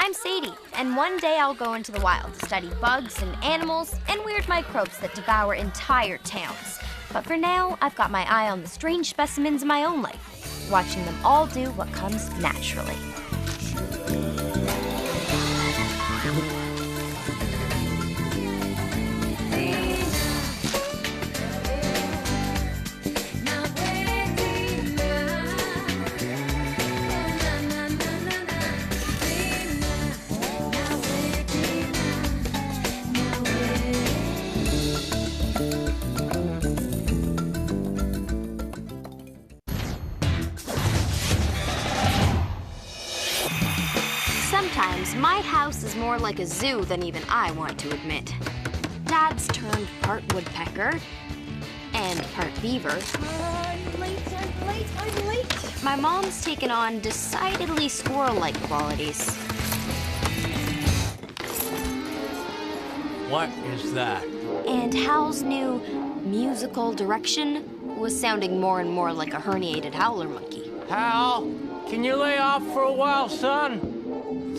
I'm Sadie, and one day I'll go into the wild to study bugs and animals and weird microbes that devour entire towns. But for now, I've got my eye on the strange specimens in my own life, watching them all do what comes naturally. Sometimes my house is more like a zoo than even I want to admit. Dad's turned part woodpecker and part beaver. I'm late. My mom's taken on decidedly squirrel-like qualities. What is that? And Hal's new musical direction was sounding more and more like a herniated howler monkey. Hal, can you lay off for a while, son?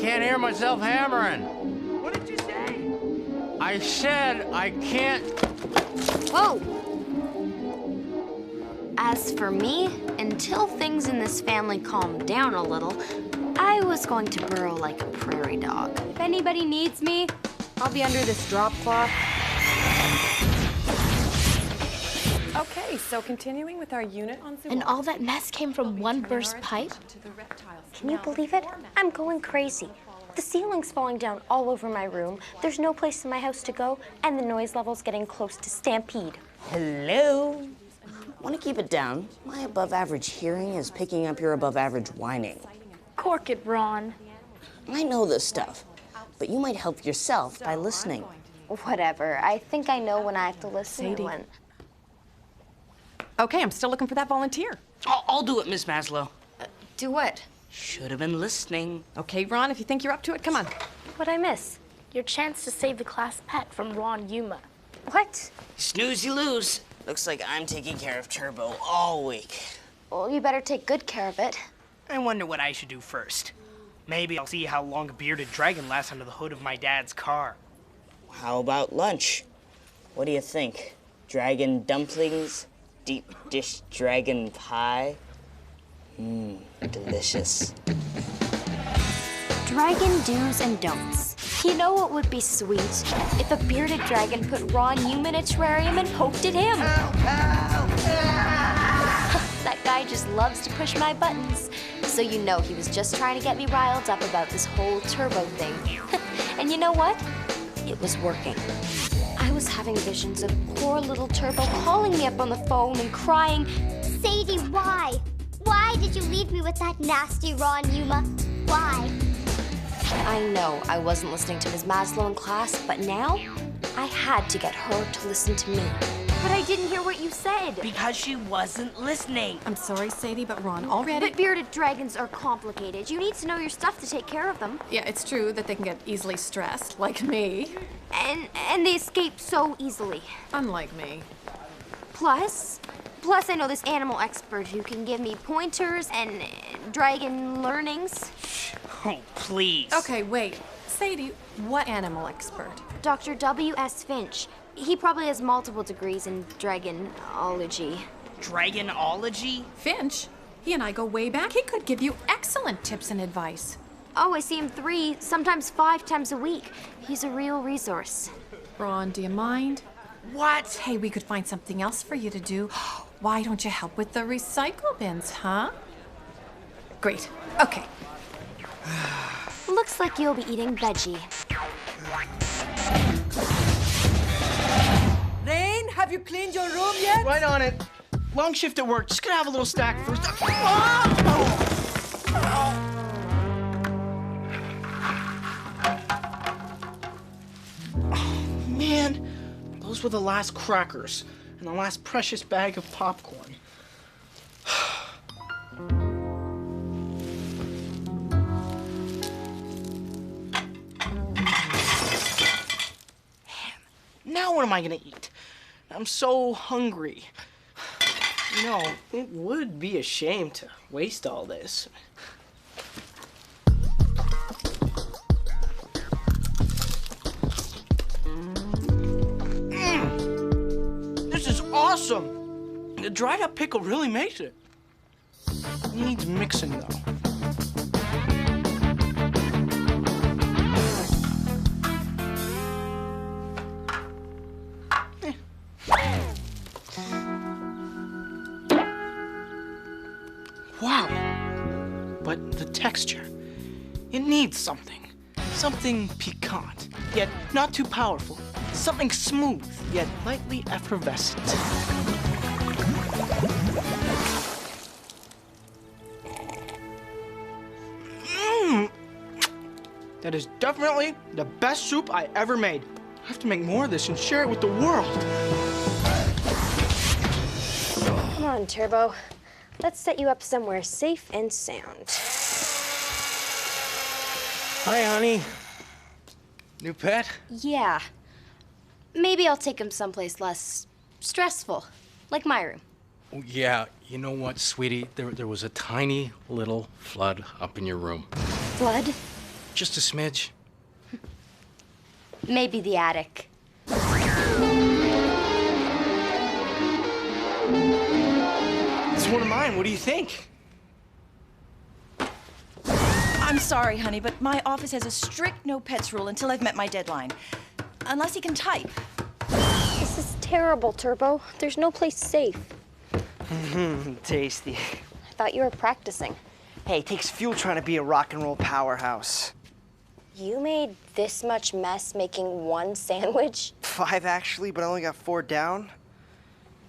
Can't hear myself hammering. What did you say? I said I can't... Whoa! As for me, until things in this family calmed down a little, I was going to burrow like a prairie dog. If anybody needs me, I'll be under this drop cloth. Okay, so continuing with our unit on zoology. And all that mess came from one burst pipe? Can you believe it? I'm going crazy. The ceiling's falling down all over my room. There's no place in my house to go, and the noise level's getting close to stampede. Hello? Want to keep it down? My above-average hearing is picking up your above-average whining. Cork it, Ron. I know this stuff, but you might help yourself by listening. Whatever. I think I know when I have to listen and Sadie. when. Okay, I'm still looking for that volunteer. I'll do it, Miss Maslow. Do what? Should have been listening. Okay, Ron, if you think you're up to it, come on. What'd I miss? Your chance to save the class pet from Ron Yuma. What? Snooze, you lose. Looks like I'm taking care of Turbo all week. Well, you better take good care of it. I wonder what I should do first. Maybe I'll see how long a bearded dragon lasts under the hood of my dad's car. How about lunch? What do you think? Dragon dumplings? Deep dish dragon pie? Delicious. Dragon do's and don'ts. You know what would be sweet? If a bearded dragon put Ron Yuma in a terrarium and poked at him. That guy just loves to push my buttons. So you know he was just trying to get me riled up about this whole turbo thing. And you know what? It was working. I was having visions of poor little Turbo calling me up on the phone and crying, Sadie, why? Why did you leave me with that nasty Ron Yuma? Why? I know I wasn't listening to Ms. Maslow in class, but now I had to get her to listen to me. But I didn't hear what you said. Because she wasn't listening. I'm sorry, Sadie, but Ron, already... But bearded dragons are complicated. You need to know your stuff to take care of them. Yeah, it's true that they can get easily stressed, like me. And they escape so easily. Unlike me. Plus I know this animal expert who can give me pointers and dragon learnings. Oh, please. Okay, wait. Sadie, what animal expert? Dr. W.S. Finch. He probably has multiple degrees in dragonology. Dragonology? Finch? He and I go way back. He could give you excellent tips and advice. Oh, I see him 3, sometimes 5 times a week. He's a real resource. Ron, do you mind? What? Hey, we could find something else for you to do. Why don't you help with the recycle bins, huh? Great. Okay. Looks like you'll be eating veggie. Rain, have you cleaned your room yet? Right on it. Long shift at work. Just gonna have a little snack first. Oh, man. Those were the last crackers and the last precious bag of popcorn. Now what am I gonna eat? I'm so hungry. You know, it would be a shame to waste all this. awesome. The dried up pickle really makes it. Needs mixing, though. Wow. But the texture, it needs something. Something piquant, yet not too powerful. Something smooth, yet lightly effervescent. That is definitely the best soup I ever made. I have to make more of this and share it with the world. Come on, Turbo. Let's set you up somewhere safe and sound. Hi, honey. New pet? Yeah. Maybe I'll take him someplace less stressful, like my room. Oh, yeah, you know what, sweetie? There was a tiny little flood up in your room. Flood? Just a smidge. Maybe the attic. It's one of mine. What do you think? I'm sorry, honey, but my office has a strict no pets rule until I've met my deadline. Unless he can type. This is terrible, Turbo. There's no place safe. Tasty. I thought you were practicing. Hey, it takes fuel trying to be a rock and roll powerhouse. You made this much mess making one sandwich? 5 actually, but I only got 4 down.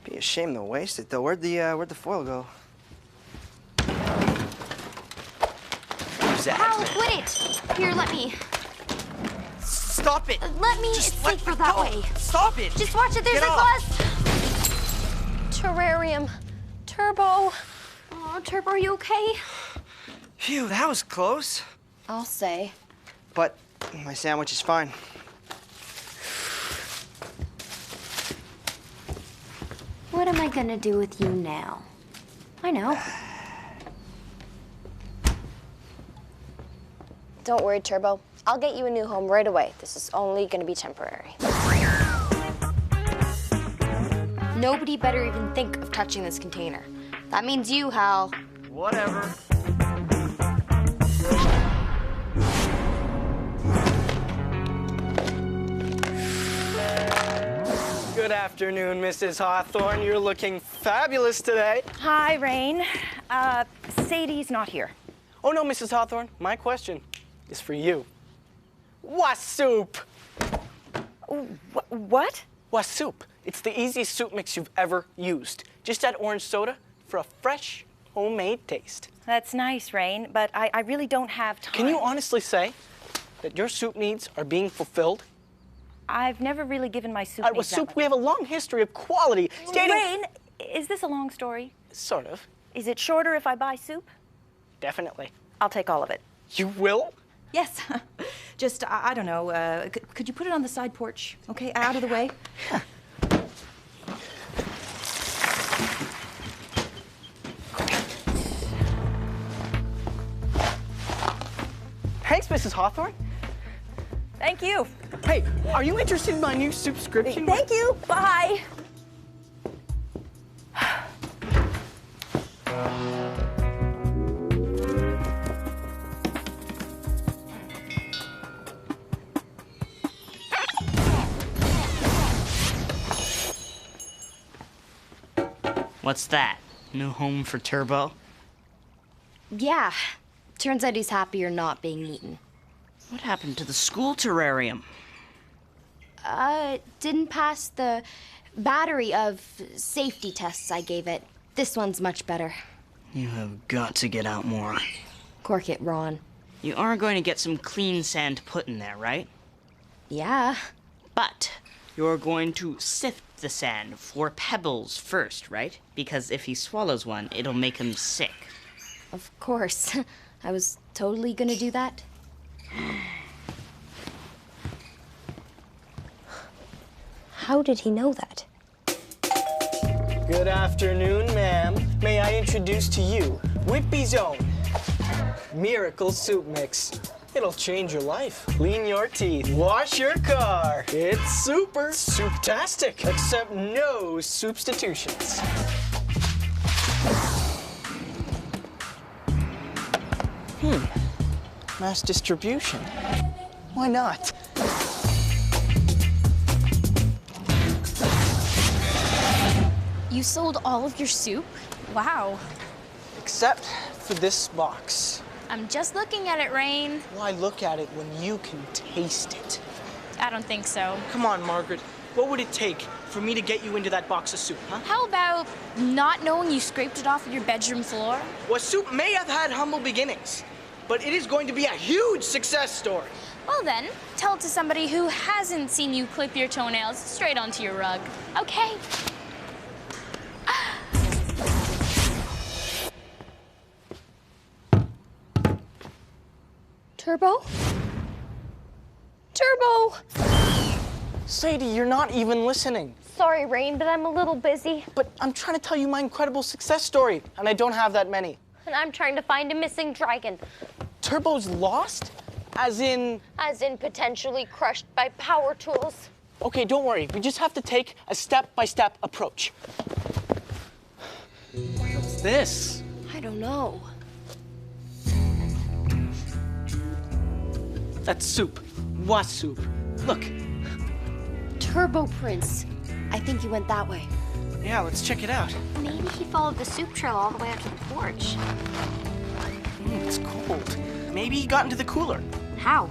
Be a shame to waste it though. Where'd the foil go? Who's that? Hal, quit it! Here, let me. Stop it! Let me. Just It's let safer me that go. way. Stop it! Just watch it. There's Get a off. glass. Terrarium. Turbo. Oh, Turbo, are you okay? Phew, that was close. I'll say. But my sandwich is fine. What am I gonna do with you now? I know. Don't worry, Turbo. I'll get you a new home right away. This is only gonna be temporary. Nobody better even think of touching this container. That means you, Hal. Whatever. Good afternoon, Mrs. Hawthorne. You're looking fabulous today. Hi, Rain. Sadie's not here. Oh, no, Mrs. Hawthorne. My question is for you. What soup? What? What soup? It's the easiest soup mix you've ever used. Just add orange soda for a fresh, homemade taste. That's nice, Rain, but I really don't have time. Can you honestly say that your soup needs are being fulfilled? I've never really given my soup needs With that soup, much. we have a long history of quality. Rain, is this a long story? Sort of. Is it shorter if I buy soup? Definitely. I'll take all of it. You will? Yes. Just, I don't know, could you put it on the side porch, okay, out of the way? Thanks, Mrs. Hawthorne. Thank you. Hey, are you interested in my new subscription? Thank you. Bye. What's that? New home for Turbo? Yeah. Turns out he's happier not being eaten. What happened to the school terrarium? Didn't pass the battery of safety tests I gave it. This one's much better. You have got to get out more. Cork it, Ron. You are going to get some clean sand put in there, right? Yeah. But you're going to sift the sand for pebbles first, right? Because if he swallows one, it'll make him sick. Of course. I was totally gonna do that. How did he know that? Good afternoon, ma'am. May I introduce to you Whitby's own Miracle Soup Mix. It'll change your life. Clean your teeth. Wash your car. It's super. Souptastic. Except no substitutions. Mass distribution. Why not? You sold all of your soup? Wow. Except for this box. I'm just looking at it, Rain. Why look at it when you can taste it? I don't think so. Come on, Margaret. What would it take for me to get you into that box of soup, huh? How about not knowing you scraped it off of your bedroom floor? Well, soup may have had humble beginnings, but it is going to be a huge success story. Well then, tell it to somebody who hasn't seen you clip your toenails straight onto your rug. Okay. Turbo? Turbo! Sadie, you're not even listening. Sorry, Rain, but I'm a little busy. But I'm trying to tell you my incredible success story, and I don't have that many. And I'm trying to find a missing dragon. Turbo's lost? As in potentially crushed by power tools. Okay, don't worry. We just have to take a step-by-step approach. What's this? I don't know. That's soup. What soup? Look. Turbo Prince. I think he went that way. Yeah, let's check it out. Maybe he followed the soup trail all the way out to the porch. It's cold. Maybe he got into the cooler. How?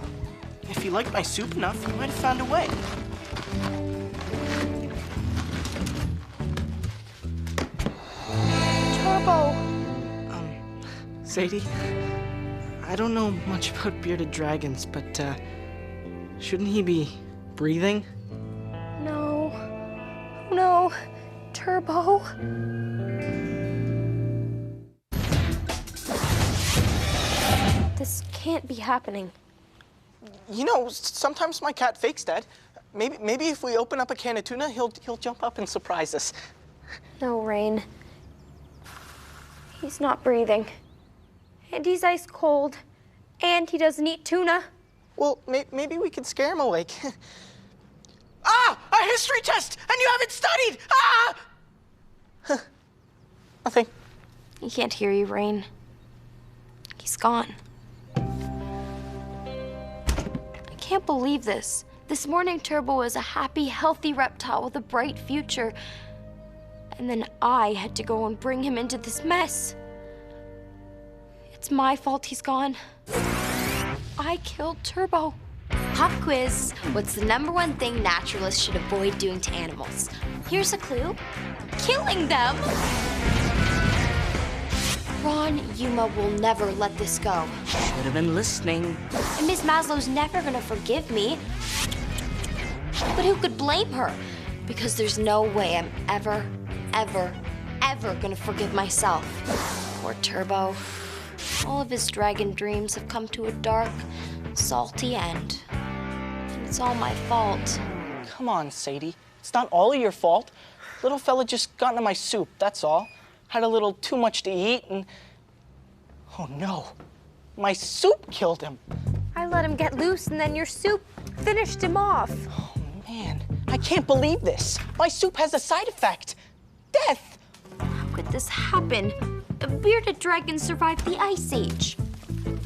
If he liked my soup enough, he might have found a way. Turbo! Sadie, I don't know much about bearded dragons, but, shouldn't he be breathing? No. No. Turbo. This can't be happening. You know, sometimes my cat fakes dead. Maybe if we open up a can of tuna, he'll jump up and surprise us. No, Rain. He's not breathing. And he's ice cold. And he doesn't eat tuna. Well, maybe we could scare him awake. Ah! A history test! And you haven't studied! Ah! Nothing. He can't hear you, Rain. He's gone. I can't believe this. This morning, Turbo was a happy, healthy reptile with a bright future. And then I had to go and bring him into this mess. It's my fault he's gone. I killed Turbo. Pop quiz. What's the #1 thing naturalists should avoid doing to animals? Here's a clue. Killing them. Ron Yuma will never let this go. Should have been listening. And Miss Maslow's never gonna forgive me. But who could blame her? Because there's no way I'm ever gonna forgive myself. Poor Turbo. All of his dragon dreams have come to a dark, salty end. And it's all my fault. Come on, Sadie. It's not all of your fault. Little fella just got into my soup, that's all. Had a little too much to eat and... Oh no, my soup killed him. I let him get loose and then your soup finished him off. Oh man, I can't believe this. My soup has a side effect. Death. How could this happen? A bearded dragon survived the Ice Age.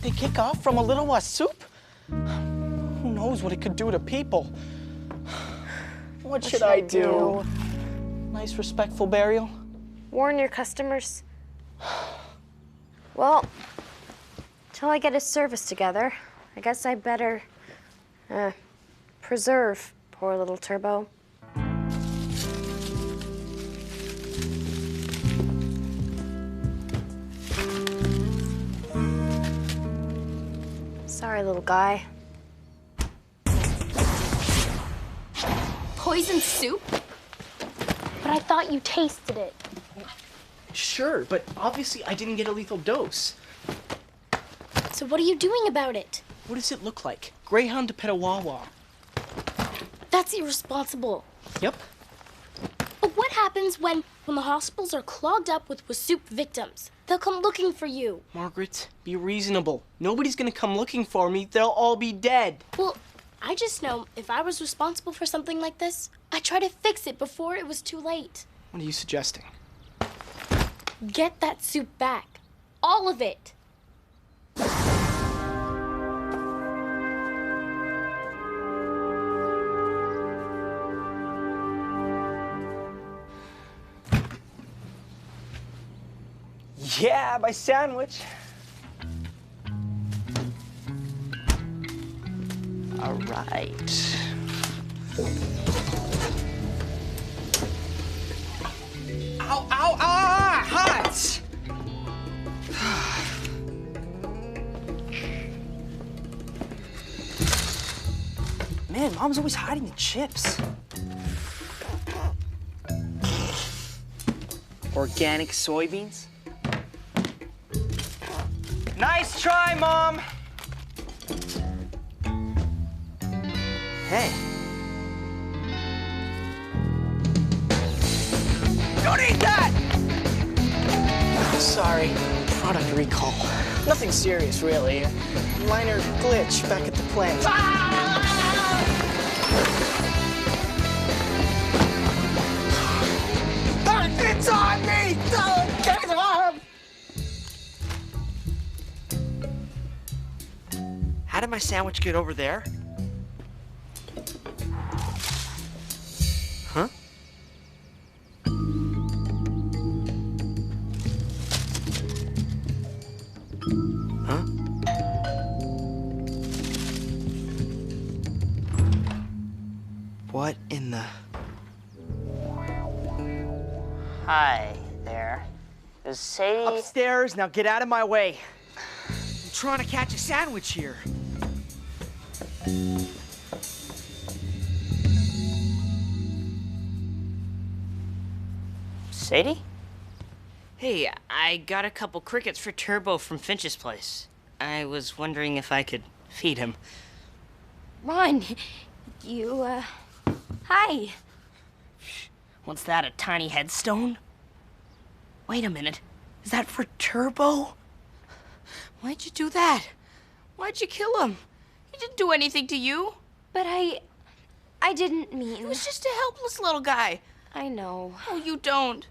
They kick off from a little soup? Who knows what it could do to people? What should I do? Nice, respectful burial? Warn your customers. Well, till I get his service together, I guess I better preserve poor little Turbo. Sorry, little guy. Poison soup? But I thought you tasted it. Sure, but obviously I didn't get a lethal dose. So what are you doing about it? What does it look like? Greyhound to Petawawa. That's irresponsible. Yep. But what What happens when the hospitals are clogged up with soup victims? They'll come looking for you. Margaret, be reasonable. Nobody's gonna come looking for me. They'll all be dead. Well, I just know if I was responsible for something like this, I'd try to fix it before it was too late. What are you suggesting? Get that soup back. All of it. Yeah, my sandwich. All right. Ow, ow, ah, hot! Man, Mom's always hiding the chips. Organic soybeans? Nice try, Mom! Hey. Don't eat that! Sorry, product recall. Nothing serious, really. A minor glitch back at the plant. It's on me! Get it off! How did my sandwich get over there? Huh? Huh? What in the... Hi there. Is Sadie... Upstairs, now get out of my way. I'm trying to catch a sandwich here. Sadie? Hey, I got a couple crickets for Turbo from Finch's place. I was wondering if I could feed him. Ron, you, hi. What's that, a tiny headstone? Wait a minute. Is that for Turbo? Why'd you do that? Why'd you kill him? He didn't do anything to you. But I didn't mean... He was just a helpless little guy. I know. Oh, you don't.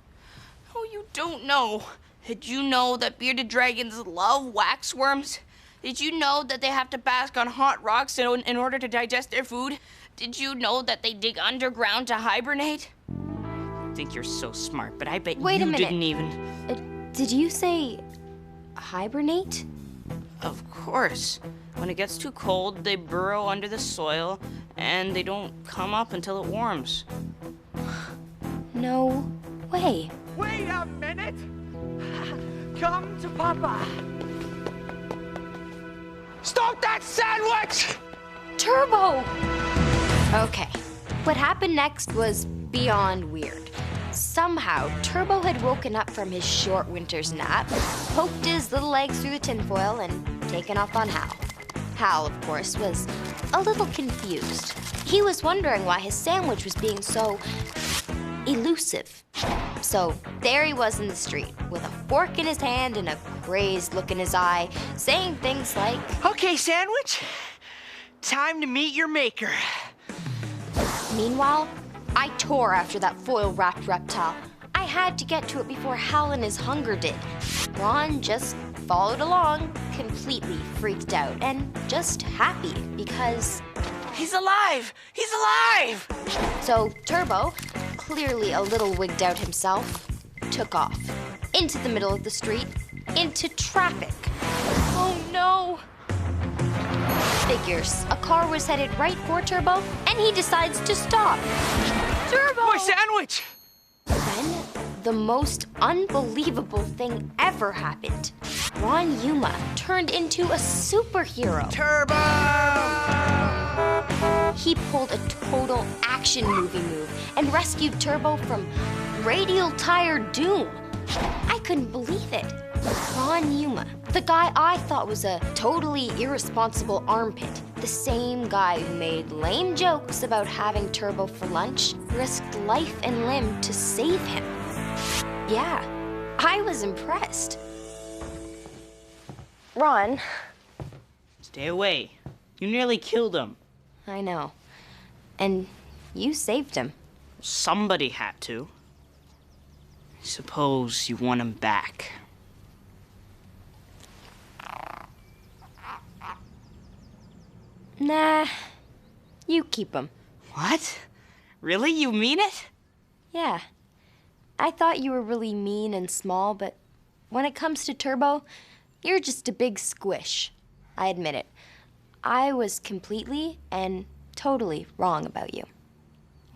Oh, you don't know. Did you know that bearded dragons love waxworms? Did you know that they have to bask on hot rocks in order to digest their food? Did you know that they dig underground to hibernate? I think you're so smart, but I bet Wait a you minute. didn't even... Did you say hibernate? Of course. When it gets too cold, they burrow under the soil, and they don't come up until it warms. No way. Wait a minute! Come to Papa! Stop that sandwich! Turbo! Okay, what happened next was beyond weird. Somehow, Turbo had woken up from his short winter's nap, poked his little legs through the tinfoil, and taken off on Hal. Hal, of course, was a little confused. He was wondering why his sandwich was being so elusive. So there he was in the street, with a fork in his hand and a crazed look in his eye, saying things like, Okay, sandwich. Time to meet your maker. Meanwhile, I tore after that foil-wrapped reptile. I had to get to it before Hal and his hunger did. Ron just followed along, completely freaked out and just happy because... He's alive! He's alive! So Turbo, clearly a little wigged out himself, took off. Into the middle of the street, into traffic. Oh no! Figures, a car was headed right for Turbo, and he decides to stop. Turbo! My sandwich! Then, the most unbelievable thing ever happened. Ron Yuma turned into a superhero. Turbo! He pulled a total action movie move and rescued Turbo from radial tire doom. I couldn't believe it. Ron Yuma, The guy I thought was a totally irresponsible armpit. The same guy who made lame jokes about having Turbo for lunch risked life and limb to save him. Yeah, I was impressed. Ron. Stay away. You nearly killed him. I know. And you saved him. Somebody had to. I suppose you want him back. Nah, you keep him. What? Really? You mean it? Yeah. I thought you were really mean and small, but when it comes to Turbo, you're just a big squish. I admit it. I was completely and totally wrong about you.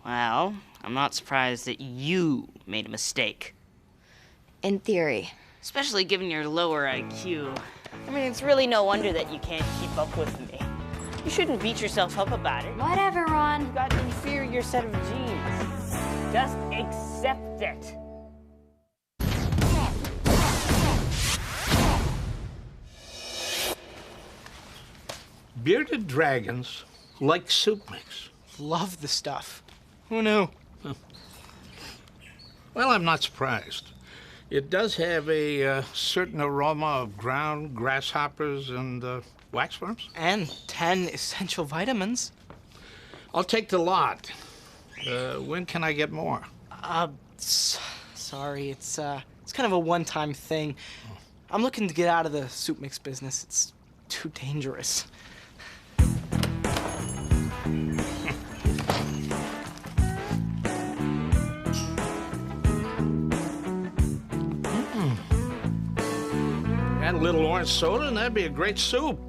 Well, I'm not surprised that you made a mistake. In theory. Especially given your lower IQ. I mean, it's really no wonder that you can't keep up with me. You shouldn't beat yourself up about it. Whatever, Ron. You've got an inferior set of genes. Just accept it. Bearded dragons like soup mix. Love the stuff. Who knew? Well, I'm not surprised. It does have a certain aroma of ground grasshoppers and waxworms. And 10 essential vitamins. I'll take the lot. When can I get more? Sorry, it's kind of a one-time thing. I'm looking to get out of the soup mix business. It's too dangerous. Add a little orange soda and that'd be a great soup.